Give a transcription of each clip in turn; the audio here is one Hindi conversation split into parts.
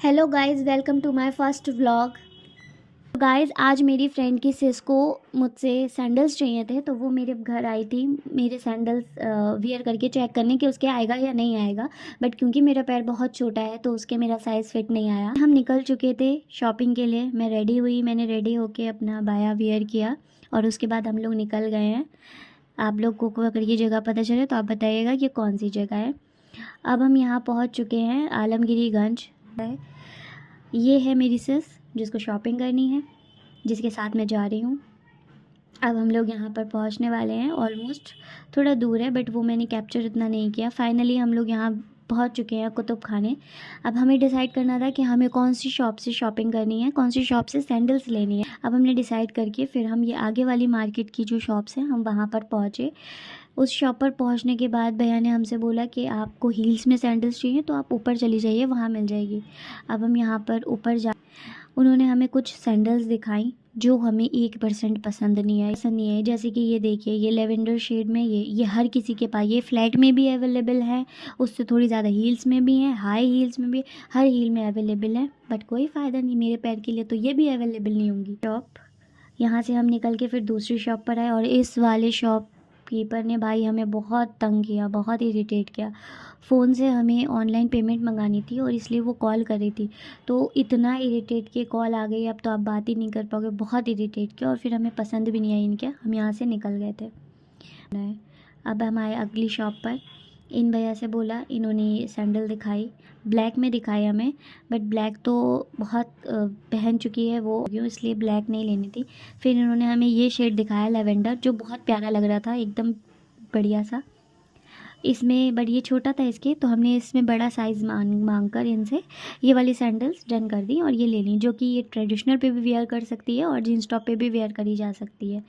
Hello guys, welcome to my first vlog. Guys, आज मेरी फ्रेंड की सिस को मुझसे सैंडल्स चाहिए थे, तो वो मेरे घर आई थी मेरे सैंडल्स वियर करके चेक करने कि उसके आएगा या नहीं आएगा। बट क्योंकि मेरा पैर बहुत छोटा है तो उसके मेरा साइज़ फिट नहीं आया। हम निकल चुके थे शॉपिंग के लिए। मैं रेडी हुई, मैंने रेडी होके अपना बाया वियर किया और उसके बाद हम लोग निकल गए हैं। आप लोग को अगर ये जगह पता चले तो आप बताइएगा कि कौन सी जगह है। अब हम यहाँ पहुँच चुके हैं, आलमगिरीगंज है। ये है मेरी सिस जिसको शॉपिंग करनी है, जिसके साथ मैं जा रही हूँ। अब हम लोग यहाँ पर पहुँचने वाले हैं। ऑलमोस्ट थोड़ा दूर है बट वो मैंने कैप्चर इतना नहीं किया। फाइनली हम लोग यहाँ पहुँच चुके हैं, कुतुब खाने। अब हमें डिसाइड करना था कि हमें कौन सी शॉप से शॉपिंग करनी है, कौन सी शॉप से सैंडल्स लेनी है। अब हमने डिसाइड करके फिर हम ये आगे वाली मार्केट की जो शॉप्स हैं हम वहाँ पर पहुँचे। उस शॉप पर पहुँचने के बाद भैया ने हमसे बोला कि आपको हील्स में सैंडल्स चाहिए तो आप ऊपर चली जाइए, वहाँ मिल जाएगी। अब हम यहाँ पर ऊपर जा उन्होंने हमें कुछ सैंडल्स दिखाई जो हमें 1% पसंद नहीं आई। जैसे कि ये देखिए, ये लेवेंडर शेड में, ये हर किसी के पास, ये फ्लैट में भी अवेलेबल है, उससे थोड़ी ज़्यादा हील्स में भी है, हाई हील्स में भी, हर हील में अवेलेबल है। बट कोई फ़ायदा नहीं, मेरे पैर के लिए तो ये भी अवेलेबल नहीं होंगी। शॉप यहाँ से हम निकल के फिर दूसरी शॉप पर आए और इस वाले शॉप कीपर ने भाई हमें बहुत तंग किया, बहुत इरिटेट किया। फ़ोन से हमें ऑनलाइन पेमेंट मंगानी थी और इसलिए वो कॉल कर रही थी, तो इतना इरिटेट किए, कॉल आ गई अब तो आप बात ही नहीं कर पाओगे, बहुत इरिटेट किया और फिर हमें पसंद भी नहीं आई इनके, हम यहाँ से निकल गए थे। अब हम आए अगली शॉप पर। इन भैया से बोला, इन्होंने सैंडल दिखाई, ब्लैक में दिखाई हमें, बट ब्लैक तो बहुत पहन चुकी है वो, क्यों, इसलिए ब्लैक नहीं लेनी थी। फिर इन्होंने हमें ये शेड दिखाया लेवेंडर, जो बहुत प्यारा लग रहा था, एकदम बढ़िया सा। इसमें बट ये छोटा था इसके, तो हमने इसमें बड़ा साइज़ मांग कर इनसे ये वाली सैंडल्स डन कर दी और ये ले ली, जो कि ये ट्रेडिशनल पे भी वेयर कर सकती है और जीन्स टॉप पे भी वेयर करी जा सकती है।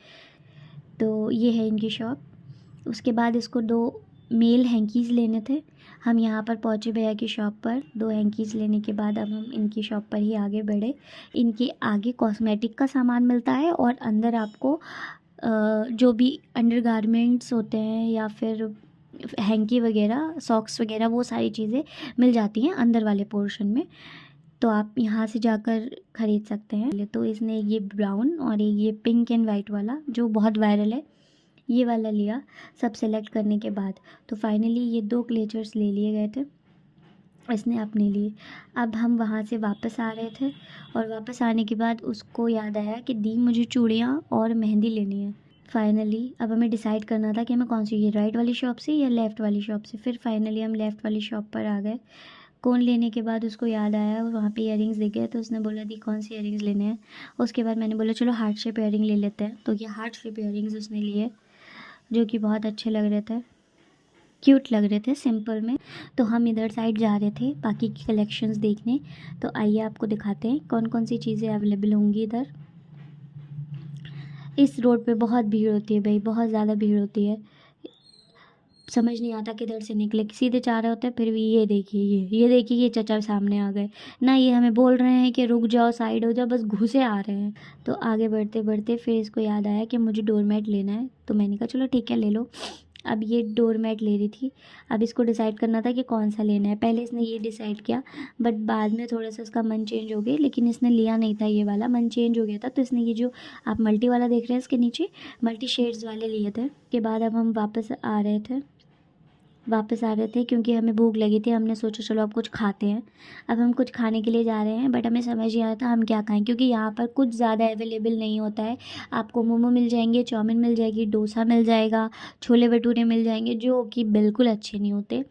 तो ये है इनकी शॉप। उसके बाद इसको 2 मेल हैंकीज़ लेने थे। हम यहाँ पर पहुँचे भैया की शॉप पर। 2 हैंकीज़ लेने के बाद अब हम इनकी शॉप पर ही आगे बढ़े। इनके आगे कॉस्मेटिक का सामान मिलता है और अंदर आपको जो भी अंडरगारमेंट्स होते हैं या फिर हैंकी वगैरह, सॉक्स वगैरह, वो सारी चीज़ें मिल जाती हैं अंदर वाले पोर्शन में। तो आप यहाँ से जाकर ख़रीद सकते हैं। तो इसने ये ब्राउन और ये पिंक एंड वाइट वाला जो बहुत वायरल है, ये वाला लिया सब सेलेक्ट करने के बाद। तो फाइनली ये 2 क्लेचर्स ले लिए गए थे इसने अपने लिए। अब हम वहाँ से वापस आ रहे थे और वापस आने के बाद उसको याद आया कि दी मुझे चूड़ियाँ और मेहंदी लेनी है। फाइनली अब हमें डिसाइड करना था कि हमें कौन सी, ये राइट वाली शॉप से या लेफ़्ट वाली शॉप से। फिर फाइनली हम लेफ़्ट वाली शॉप पर आ गए। कोन लेने के बाद उसको याद आया, वहाँ पे इयररिंग्स दिख गए तो उसने बोला दी कौन सी इयररिंग्स लेने हैं। उसके बाद मैंने बोला चलो हार्ट शेप इयररिंग ले लेते हैं, तो ये हार्ट शेप इयररिंग्स उसने लिए, जो कि बहुत अच्छे लग रहे थे, क्यूट लग रहे थे सिंपल में। तो हम इधर साइड जा रहे थे बाकी की कलेक्शंस देखने। तो आइए आपको दिखाते हैं कौन कौन सी चीज़ें अवेलेबल होंगी इधर। इस रोड पे बहुत भीड़ होती है भाई, बहुत ज़्यादा भीड़ होती है, समझ नहीं आता किधर से निकले, सीधे जा रहे होते हैं फिर भी ये देखिए, ये देखिए, ये चचा सामने आ गए ना, ये हमें बोल रहे हैं कि रुक जाओ, साइड हो जाओ, बस घुसे आ रहे हैं। तो आगे बढ़ते बढ़ते फिर इसको याद आया कि मुझे डोरमेट लेना है, तो मैंने कहा चलो ठीक है ले लो। अब ये डोरमेट ले रही थी। अब इसको डिसाइड करना था कि कौन सा लेना है। पहले इसने ये डिसाइड किया बट बाद में थोड़ा सा उसका मन चेंज हो गया, लेकिन इसने लिया नहीं था ये वाला, मन चेंज हो गया था। तो इसने ये जो आप मल्टी वाला देख रहे हैं इसके नीचे मल्टी शेड्स वाले लिए थे। के बाद अब हम वापस आ रहे थे क्योंकि हमें भूख लगी थी। हमने सोचा चलो अब कुछ खाते हैं। अब हम कुछ खाने के लिए जा रहे हैं बट हमें समझ नहीं आ रहा था हम क्या खाएं, क्योंकि यहाँ पर कुछ ज़्यादा अवेलेबल नहीं होता है। आपको मोमो मिल जाएंगे, चाउमीन मिल जाएगी, डोसा मिल जाएगा, छोले भटूरे मिल जाएंगे, जो कि बिल्कुल अच्छे नहीं होते।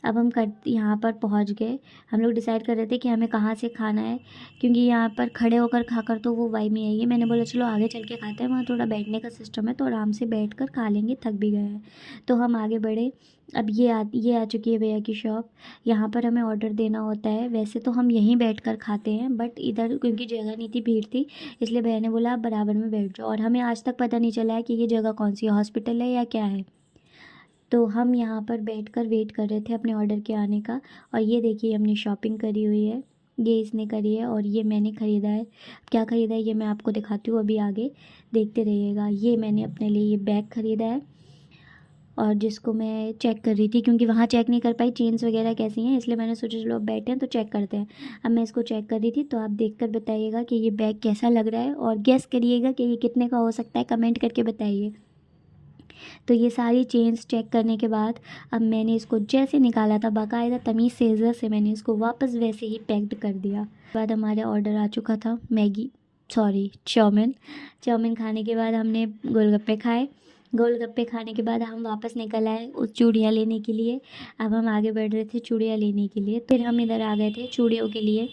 अब हम यहाँ पर पहुँच गए। हम लोग डिसाइड कर रहे थे कि हमें कहाँ से खाना है, क्योंकि यहाँ पर खड़े होकर खाकर तो वो वाइब नहीं आएगी। मैंने बोला चलो आगे चल के खाते हैं, वहाँ थोड़ा बैठने का सिस्टम है तो आराम से बैठ कर खा लेंगे, थक भी गए हैं। तो हम आगे बढ़े। अब ये आ चुकी है भैया की शॉप। यहाँ पर हमें ऑर्डर देना होता है। वैसे तो हम यहीं बैठ कर खाते हैं बट इधर क्योंकि जगह नहीं थी, भीड़ थी, इसलिए भैया ने बोला आप बराबर में बैठ जाओ। और हमें आज तक पता नहीं चला है कि ये जगह कौन सी है, हॉस्पिटल है या क्या है। तो हम यहाँ पर बैठकर वेट कर रहे थे अपने ऑर्डर के आने का। और ये देखिए हमने शॉपिंग करी हुई है, ये इसने करी है और ये मैंने ख़रीदा है। क्या ख़रीदा है ये मैं आपको दिखाती हूँ, अभी आगे देखते रहिएगा। ये मैंने अपने लिए ये बैग ख़रीदा है और जिसको मैं चेक कर रही थी, क्योंकि वहाँ चेक नहीं कर पाई चेन्स वगैरह कैसी हैं, इसलिए मैंने सोचा चलो अब बैठे हैं तो चेक करते हैं। अब मैं इसको चेक कर रही थी, तो आप देखकर बताइएगा कि ये बैग कैसा लग रहा है और गेस करिएगा कि ये कितने का हो सकता है, कमेंट करके बताइए। तो ये सारी चेन्स चेक करने के बाद अब मैंने इसको जैसे निकाला था बाकायदा तमीज़ सीज़र से मैंने इसको वापस वैसे ही पैक्ड कर दिया। बाद हमारे ऑर्डर आ चुका था चाउमीन। चाउमीन खाने के बाद हमने गोलगप्पे खाए। गोलगप्पे खाने के बाद हम वापस निकल आए उस चूड़ियाँ लेने के लिए। अब हम आगे बढ़ रहे थे चूड़ियाँ लेने के लिए, फिर हम इधर आ गए थे चूड़ियों के लिए।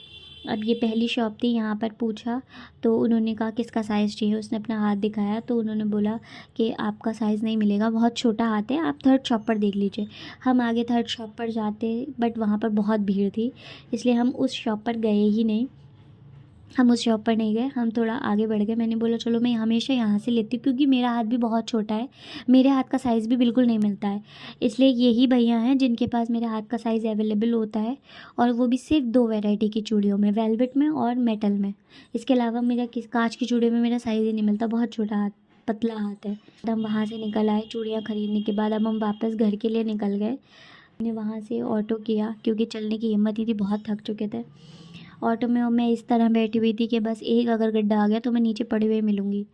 अब ये पहली शॉप थी, यहाँ पर पूछा तो उन्होंने कहा किसका साइज़ चाहिए, उसने अपना हाथ दिखाया तो उन्होंने बोला कि आपका साइज़ नहीं मिलेगा, बहुत छोटा हाथ है, आप थर्ड शॉप पर देख लीजिए। हम आगे थर्ड शॉप पर जाते बट वहाँ पर बहुत भीड़ थी, इसलिए हम उस शॉप पर गए ही नहीं। हम उस शॉप पर नहीं गए, हम थोड़ा आगे बढ़ गए। मैंने बोला चलो मैं हमेशा यहाँ से लेती हूँ, क्योंकि मेरा हाथ भी बहुत छोटा है, मेरे हाथ का साइज़ भी बिल्कुल नहीं मिलता है। इसलिए यही भैया हैं जिनके पास मेरे हाथ का साइज़ अवेलेबल होता है, और वो भी सिर्फ 2 वैरायटी की चूड़ियों में, वेलवेट में और मेटल में। इसके अलावा मेरा कांच की चूड़ियों में मेरा साइज़ ही नहीं मिलता, बहुत छोटा हाथ, पतला हाथ है। हम वहाँ से निकल आए चूड़ियाँ ख़रीदने के बाद। अब हम वापस घर के लिए निकल गए। हमने वहाँ से ऑटो किया, क्योंकि चलने की हिम्मत नहीं थी, बहुत थक चुके थे। ऑटो में मैं इस तरह बैठी हुई थी कि बस एक अगर गड्ढा आ गया तो मैं नीचे पड़ी हुई मिलूँगी।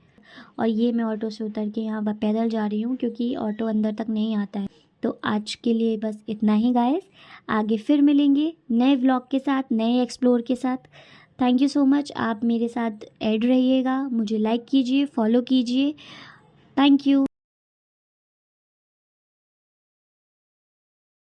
और ये मैं ऑटो से उतर के यहाँ पैदल जा रही हूँ, क्योंकि ऑटो अंदर तक नहीं आता है। तो आज के लिए बस इतना ही गाइस, आगे फिर मिलेंगे नए व्लॉग के साथ, नए एक्सप्लोर के साथ। थैंक यू सो मच, आप मेरे साथ ऐड रहिएगा, मुझे लाइक कीजिए, फॉलो कीजिए। Thank you.